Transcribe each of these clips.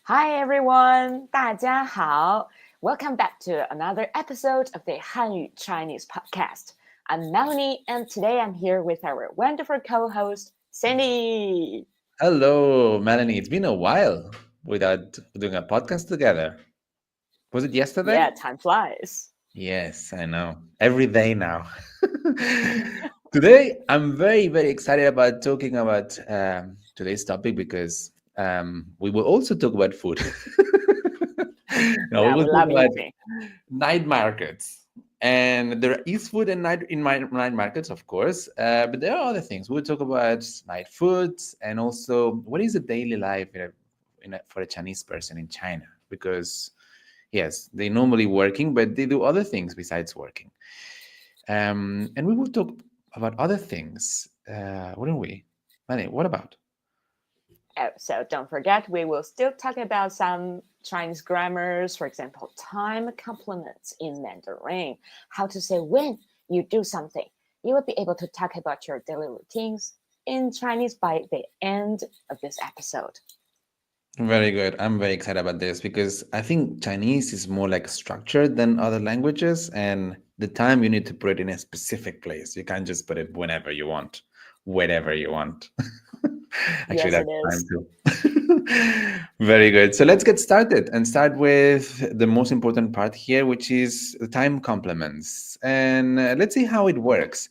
Hi everyone, 大家好. Welcome back to another episode of the 汉语 Chinese podcast. I'm Melanie and today I'm here with our wonderful co-host, Sandy. Hello, Melanie. It's been a while without doing a podcast together. Was it yesterday? Yeah, time flies. Yes, I know. Every day now. Today, I'm very, very excited about talking about today's topic because we will also talk about food. No, we Yeah, will we talk love about eating. night markets. And there is food night markets, of course, but there are other things. We'll talk about night foods and also what is the daily life for a Chinese person in China? Because yes, they normally working, but they do other things besides working. And we will talk about other things, wouldn't we? Manny, what about? Oh, so don't forget, we will still talk about some Chinese grammars, for example, time complements in Mandarin, how to say when you do something. You will be able to talk about your daily routines in Chinese by the end of this episode. Very good. I'm very excited about this because I think Chinese is more like structured than other languages, and the time you need to put it in a specific place. You can't just put it whenever you want, wherever you want. Actually, Yes, it that's time is. too. Very good. So let's get started and start with the most important part here, which is the time complements. And let's see how it works.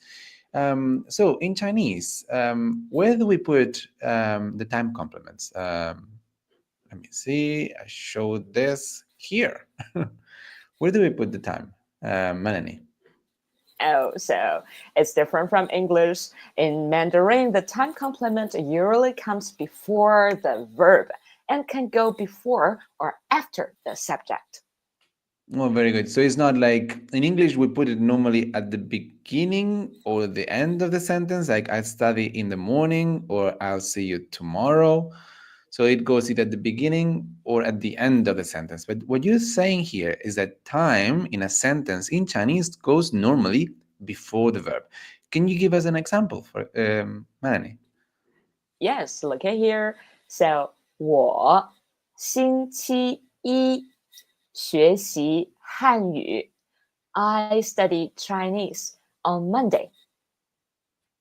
So in Chinese, where do we put the time complements? Let me see. I showed this here. Where do we put the time, Melanie? Oh, so it's different from English. In Mandarin, the time complement usually comes before the verb and can go before or after the subject. Oh, very good. So it's not like in English, we put it normally at the beginning or the end of the sentence, like I study in the morning or I'll see you tomorrow. So it goes either at the beginning or at the end of the sentence. But what you're saying here is that time in a sentence in Chinese goes normally before the verb. Can you give us an example for Melanie? Yes, look at here. So 我星期一学习汉语. I study Chinese on Monday.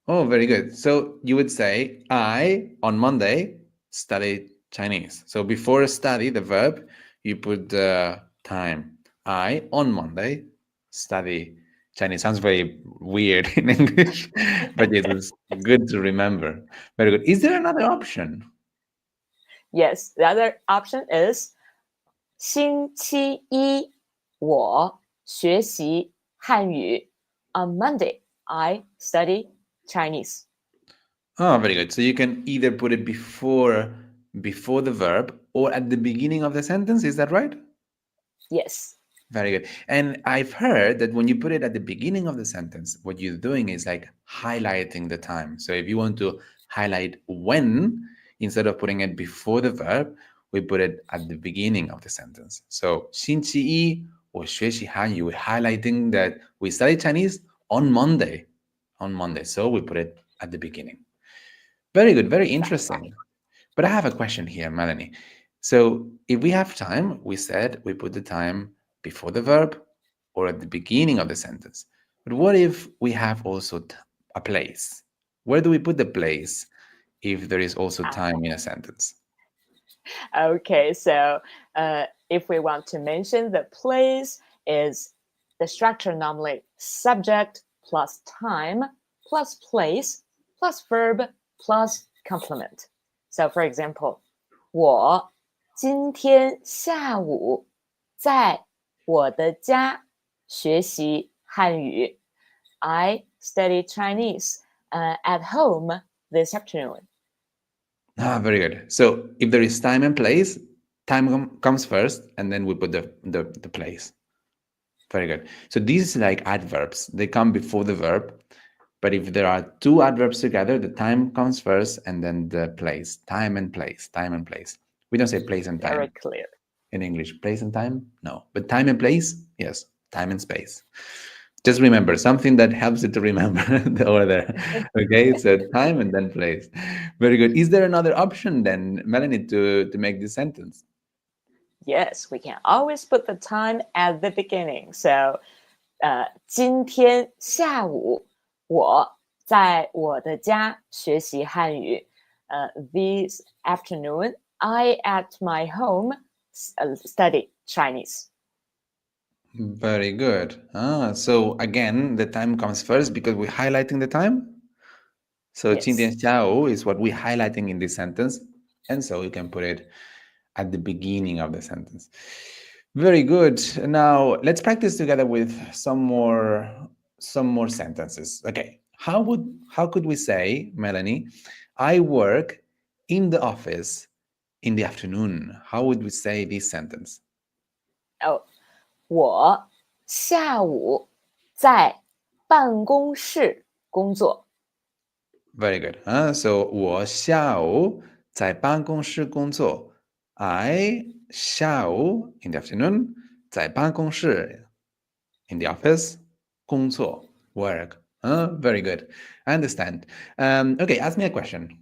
Oh, very good. So you would say, I, on Monday, studied Chinese. So before study, the verb, you put the time. I, on Monday, study Chinese. Sounds very weird in English, but it is good to remember. Very good. Is there another option? Yes, the other option is 星期一我学习汉语. On Monday, I study Chinese. Oh, very good. So you can either put it before the verb or at the beginning of the sentence. Is that right? Yes. Very good. And I've heard that when you put it at the beginning of the sentence, what you're doing is like highlighting the time. So if you want to highlight when, instead of putting it before the verb, we put it at the beginning of the sentence. So 星期一我学习汉语, we're highlighting that we study Chinese on Monday. On Monday. So we put it at the beginning. Very good. Very That's right. interesting. But I have a question here, Melanie. So if we have time, we said we put the time before the verb or at the beginning of the sentence. But what if we have also a place? Where do we put the place if there is also time in a sentence? Okay, so if we want to mention the place is the structure normally subject plus time plus place plus verb plus complement. So for example, 我今天下午在我的家学习汉语. I study Chinese at home this afternoon. Ah, very good. So if there is time and place, time comes first, and then we put the place. Very good. So these like adverbs, they come before the verb. But if there are two adverbs together, the time comes first and then the place. Time and place. Time and place. We don't say place and Very time clear. in English. Place and time? No. But time and place? Yes. Time and space. Just remember something that helps you to remember the order. Okay, so time and then place. Very good. Is there another option then, Melanie, to make this sentence? Yes, we can always put the time at the beginning. So, 今天下午我在我的家学习汉语。This afternoon, I at my home study Chinese. Very good. So again, the time comes first because we're highlighting the time. So 今天 Yes. 下午 is what we're highlighting in this sentence. And so you can put it at the beginning of the sentence. Very good. Now let's practice together with some more sentences. Okay. How could we say, Melanie, I work in the office in the afternoon? How would we say this sentence? Oh, 我下午在办公室工作。Very good. So 我下午在办公室工作。I 下午 in the afternoon 在办公室 in the office 工作 work. Very good. I understand. Okay, ask me a question.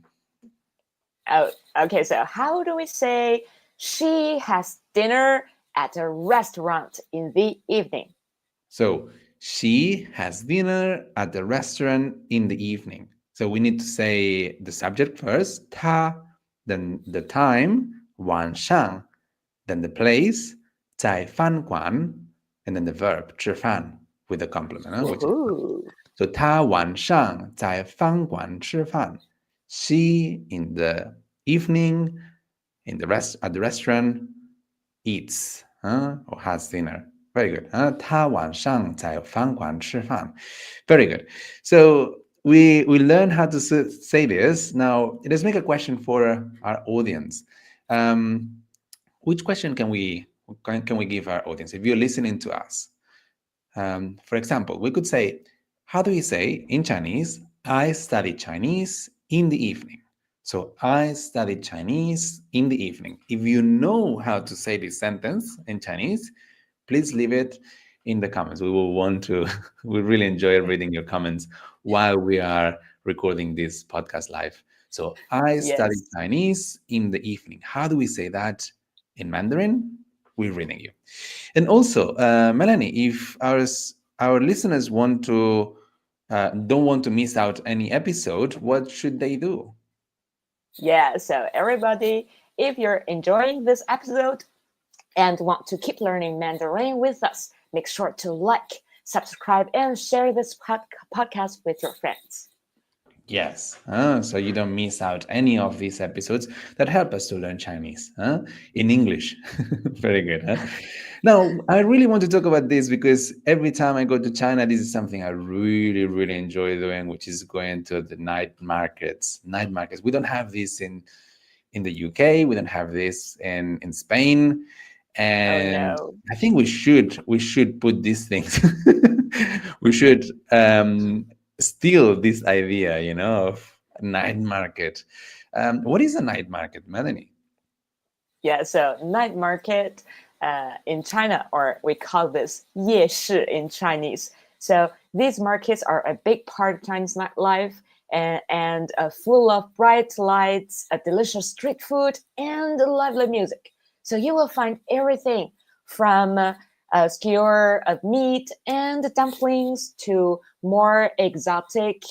Oh, okay. So how do we say she has dinner at a restaurant in the evening? So she has dinner at the restaurant in the evening. So we need to say the subject first, 她, then the time, 晚上, then the place, 在饭馆, and then the verb, 吃饭, with the complement, which is Woohoo. so 她晚上在饭馆吃饭. She in the evening at the restaurant eats or has dinner. Very good. 她晚上在饭馆吃饭. Very good. So we learn how to say this. Now let's make a question for our audience. Which question can we give our audience if you're listening to us? For example, we could say, how do we say in Chinese, I study Chinese in the evening? So I studied Chinese in the evening. If you know how to say this sentence in Chinese, please leave it in the comments. We will want to, we really enjoy reading your comments while we are recording this podcast live. So I studied Yes. Chinese in the evening. How do we say that in Mandarin? We're reading you. And also, Melanie, if our listeners want to don't want to miss out any episode, what should they do? Yeah. So everybody, if you're enjoying this episode and want to keep learning Mandarin with us, make sure to like, subscribe, and share this podcast with your friends. Yes, so you don't miss out any of these episodes that help us to learn Chinese in English. Very good. Now, I really want to talk about this because every time I go to China, this is something I really, really enjoy doing, which is going to the night markets. Night markets. We don't have this in the UK. We don't have this in Spain, Oh and no. I think we should put these things. We should steal this idea, of night market. What is a night market, Melanie? Yeah, so night market in China, or we call this 夜市 in Chinese. So these markets are a big part of Chinese nightlife and full of bright lights, a delicious street food, and lively music. So you will find everything from a skewer of meat and dumplings to more exotic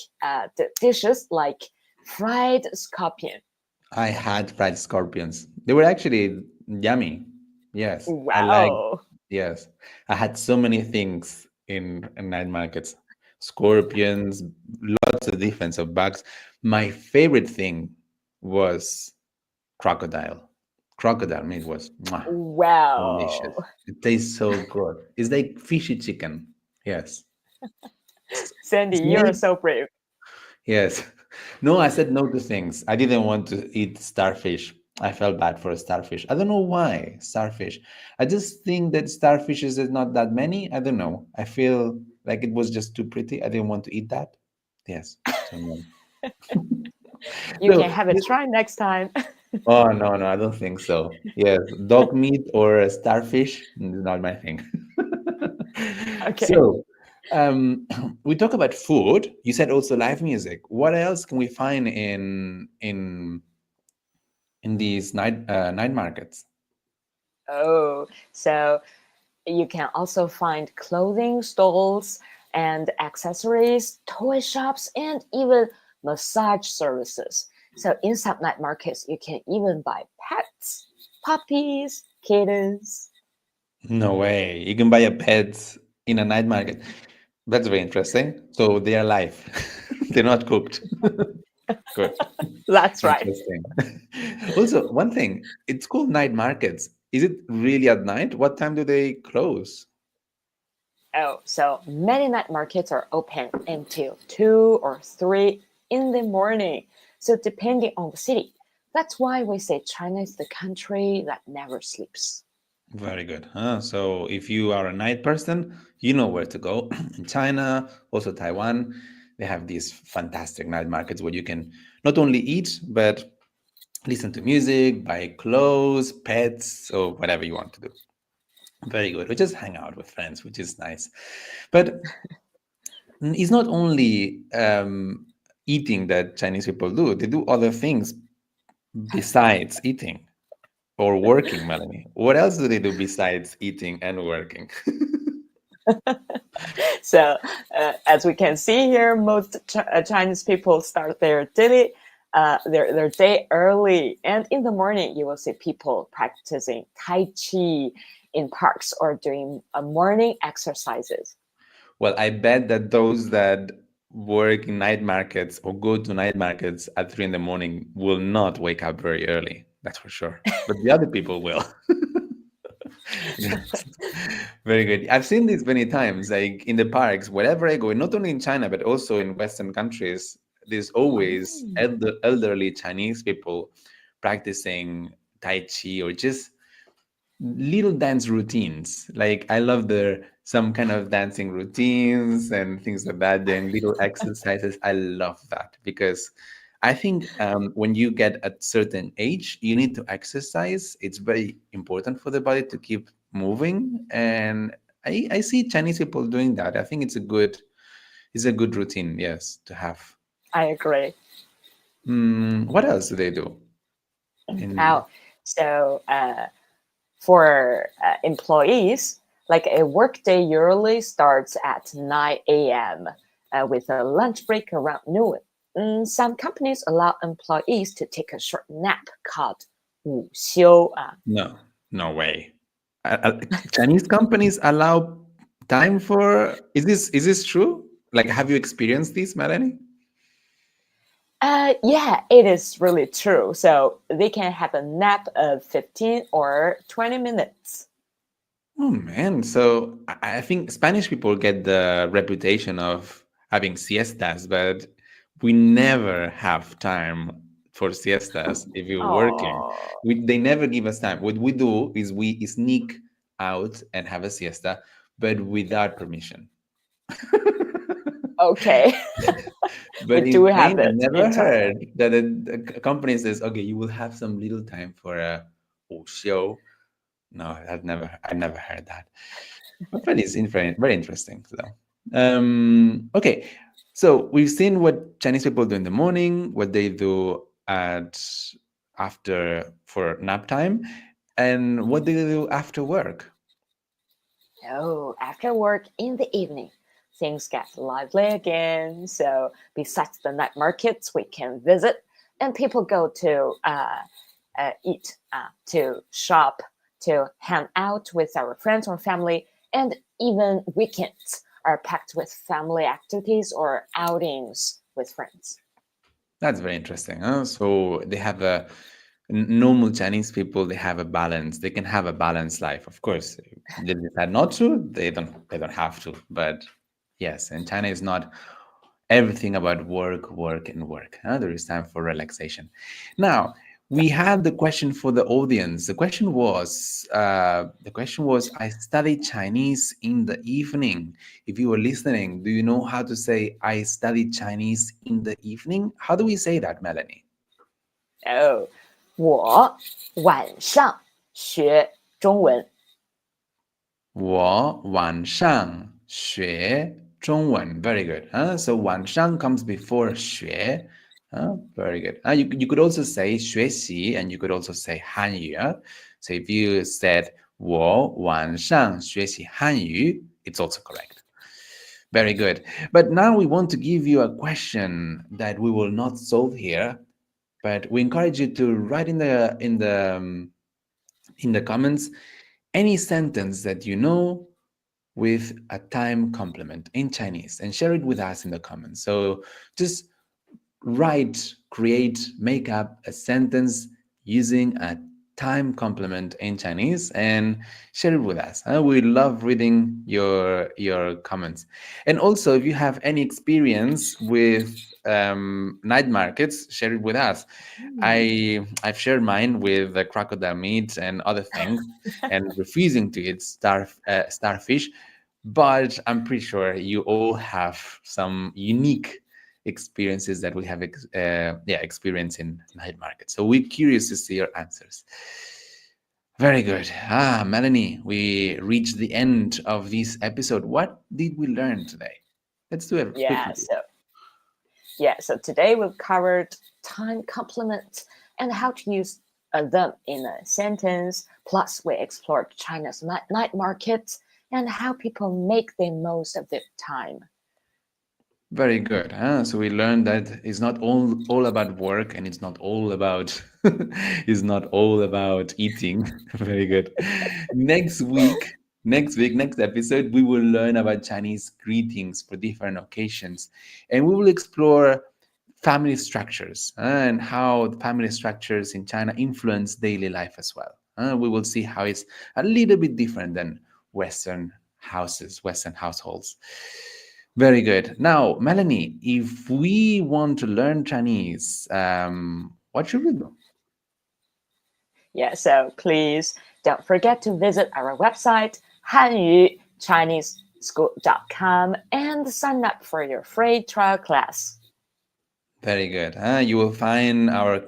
dishes like fried scorpion. I had fried scorpions. They were actually yummy. Yes, I like. Wow. Yes, I had so many things in night markets. Scorpions, lots of different of bugs. My favorite thing was crocodile. Crocodile meat was delicious. Wow. It tastes so good. It's like fishy chicken. Yes. Sandy, you're Snake? so brave. Yes. No, I said no to things. I didn't want to eat starfish. I felt bad for a starfish. I don't know why starfish. I just think that starfishes is not that many. I don't know. I feel like it was just too pretty. I didn't want to eat that. Yes. So no. You So can have a try next time. oh no, no, I don't think so. Yes, dog meat or a starfish is not my thing. Okay. So, we talk about food. You said also live music. What else can we find in these night markets? Oh, so you can also find clothing stalls and accessories, toy shops, and even massage services. So in some night markets, you can even buy pets, puppies, kittens. No way. You can buy a pet in a night market. That's very interesting. So they are live. They're not cooked. Good. That's right. Interesting. Also, one thing, it's called night markets. Is it really at night? What time do they close? Oh, so many night markets are open until 2 or 3 in the morning. So depending on the city. That's why we say China is the country that never sleeps. Very good. So if you are a night person, you know where to go. In China, also Taiwan, they have these fantastic night markets where you can not only eat, but listen to music, buy clothes, pets, or whatever you want to do. Very good. Or just hang out with friends, which is nice. But it's not only eating that Chinese people do, they do other things besides eating or working, Melanie. What else do they do besides eating and working? So, as we can see here, most Chinese people start their daily their day early, and in the morning you will see people practicing Tai Chi in parks or doing morning exercises. Well, I bet that those that work in night markets or go to night markets at 3 in the morning will not wake up very early. That's for sure. But the other people will. Yes. Very good. I've seen this many times, like in the parks, wherever I go, not only in China, but also in Western countries, there's always Mm. elderly Chinese people practicing Tai Chi or just little dance routines. Like I love the some kind of dancing routines and things like that. Then little exercises. I love that because I think when you get a certain age, you need to exercise. It's very important for the body to keep moving, and I see Chinese people doing that. I think it's a good routine. Yes, to have. I agree. What else do they do? In Now, so for employees, like a workday usually starts at 9 a.m. With a lunch break around noon. Some companies allow employees to take a short nap called 午休. No, no way. Chinese companies allow time for is this true? Like, have you experienced this, Melanie? Yeah, it is really true. So they can have a nap of 15 or 20 minutes. Oh man, so I think Spanish people get the reputation of having siestas, but we never have time for siestas if you're working. Oh, They never give us time. What we do is we sneak out and have a siesta, but without permission. okay. We But do in have Spain, I it never in China. heard that a company says, "Okay, you will have some little time for a show." No, I never heard that. But it's very interesting, though. Okay, so we've seen what Chinese people do in the morning, what they do at after for nap time, and what they do after work. Oh, after work in the evening, things get lively again. So, besides the night markets we can visit, and people go to eat, to shop, to hang out with our friends or family, and even weekends are packed with family activities or outings with friends. That's very interesting. Huh? So they have normal Chinese people. They have a balance. They can have a balanced life. Of course, they decide not to. They don't. They don't have to. But yes, and China is not everything about work, work, and work. Huh? There is time for relaxation. Now we had the question for the audience. The question was, I study Chinese in the evening. If you were listening, do you know how to say I study Chinese in the evening? How do we say that, Melanie? Oh, 我晚上学中文。我晚上学中文. Very good. Huh? So 晚上 comes before 学. Very good. You could also say 学习 and you could also say 汉语. So if you said 我晚上学习汉语, it's also correct. Very good. But now we want to give you a question that we will not solve here, but we encourage you to write in the comments any sentence that you know with a time complement in Chinese and share it with us in the comments. So just write, create, make up a sentence using a time complement in Chinese and share it with us. We love reading your comments. And also, if you have any experience with night markets, share it with us. I've shared mine with the crocodile meat and other things, and refusing to eat starfish. But I'm pretty sure you all have some unique experiences that we have experienced in night market. So we're curious to see your answers. Very good. Melanie, we reached the end of this episode. What did we learn today? Let's do a quick Yeah, review. so today we've covered time complements and how to use them in a sentence. Plus, we explored China's night markets and how people make the most of their time. Very good. So we learned that it's not all about work, and it's not all about it's not all about eating. Very good. Next episode, we will learn about Chinese greetings for different occasions, and we will explore family structures and how the family structures in China influence daily life as well. We will see how it's a little bit different than Western Western households. Very good. Now, Melanie, if we want to learn Chinese, what should we do? Yeah, so please don't forget to visit our website, hanyu-chinese-school.com, and sign up for your free trial class. Very good. You will find our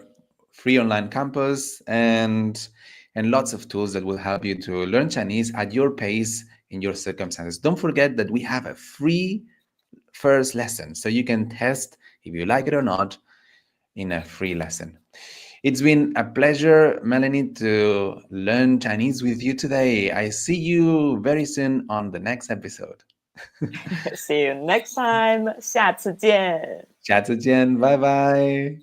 free online campus and lots of tools that will help you to learn Chinese at your pace in your circumstances. Don't forget that we have a free first lesson, so you can test if you like it or not in a free lesson. It's been a pleasure, Melanie, to learn Chinese with you today. I see you very soon on the next episode. See you next time. 下次见。下次见，拜拜。